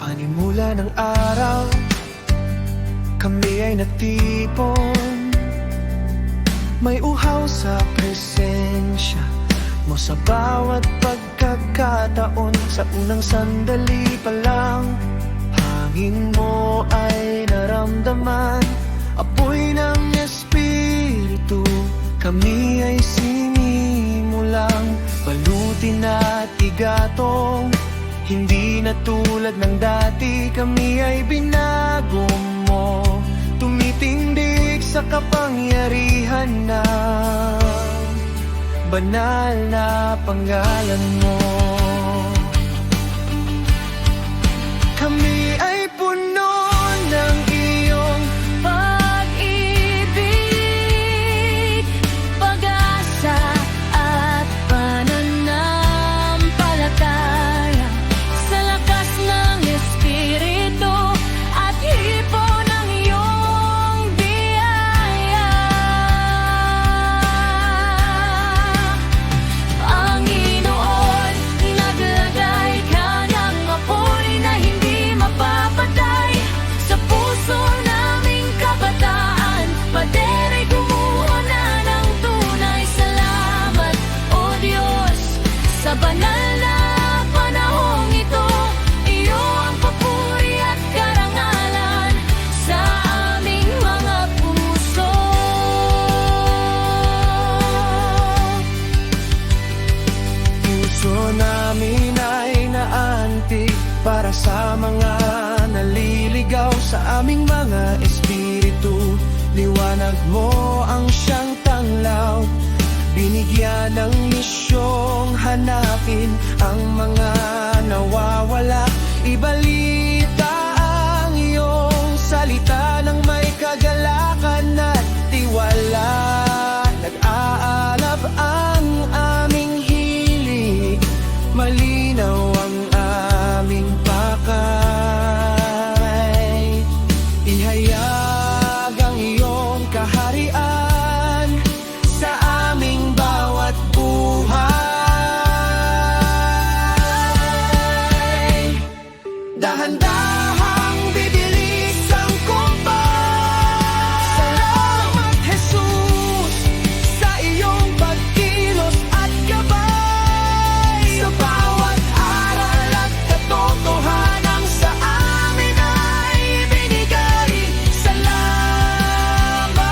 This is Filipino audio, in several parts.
Panimula ng araw, kami ay natipon. May uhaw sa presensya mo sa bawat pagkakataon. Sa unang sandali pa lang, hangin mo ay naramdaman. Apoy ng Espiritu, kami ay sinimulang balutin at igatong. Hindi na tulad ng dati, kami ay binago mo. Tumitindig sa kapangyarihan ng banal na pangalan mo. Kami ay puno ng iyong pag-ibig, pag-asa at pananampalataya. Sa lakas ng Espiritu at hipo ng iyong biyaya. Panginoon, naglagay ka ng apoy na hindi mapapatay sa puso naming kabataan. Padere'y kumuha na ng tunay. Salamat, O Diyos, sa banal na panahong ito. Iyo ang papuri at karangalan sa aming mga puso. puso namin ay naantig para sa mga naliligaw. Sa aming mga espiritu, liwanag mo ang siyang tanglaw. Binigyan ng misyong hanapin ang mga nawawala. Ibalita ang iyong salita ng may kagalakan at tiwala. Nag-aalab ang aming hilig, malinaw ang aming pakay. Ihayag ang iyong kaharian sa aming bawat buhay. Dahan-dahang bibilis ang kumpas. Salamat, Jesus, sa iyong pagkilos at gabay. Sa bawat aral at katotohanan sa amin ay binigay. Salamat,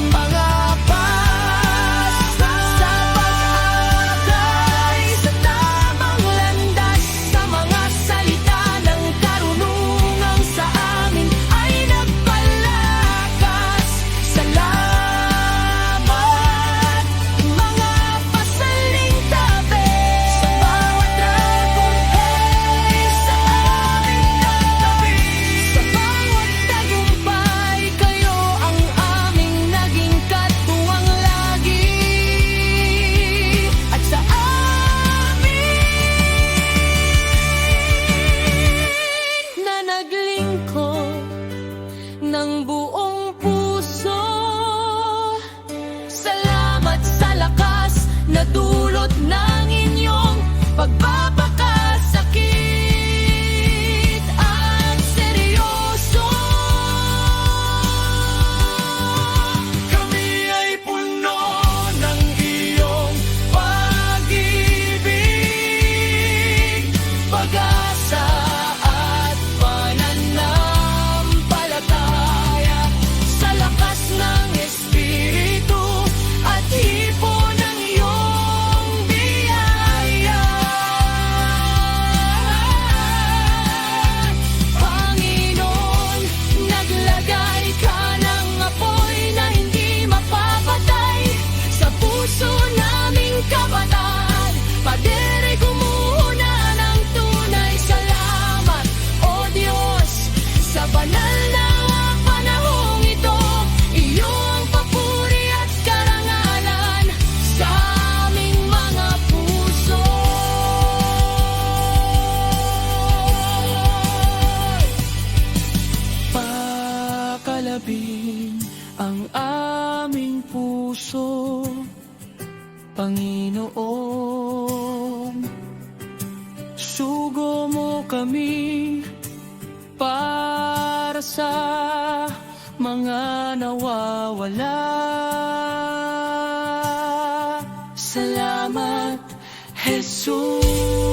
mga pasta sa pag-akay sa tamang landas. Sa mga salita ng karunungan sa amin ay nagpalakas. Salamat, mga pasaling tabi. Sa bawat tagumpay sa aming nagtabi. Sa bawat tagumpay, kayo ang aming naging katuwang lagi. At sa amin na naglingkod ng buong puso. Salamat sa lakas na dulot ng inyong pagpapakasakit at seryoso. Kami ay puno ng iyong pag-ibig, pag-asa at pananampalataya. Sa lakas ng Espiritu at hipo ng iyong biyaya. Panginoon, naglagay ka ng apoy na hindi mapapatay sa puso naming kabataan. Padere'y kumuha ng tunay. Salamat, O Diyos, sa banal na panahong ito. Iyo ang papuri at karangalan sa aming mga puso. Pakalabing ang aming puso, Panginoon. kami para sa mga nawawala. Salamat, Jesus.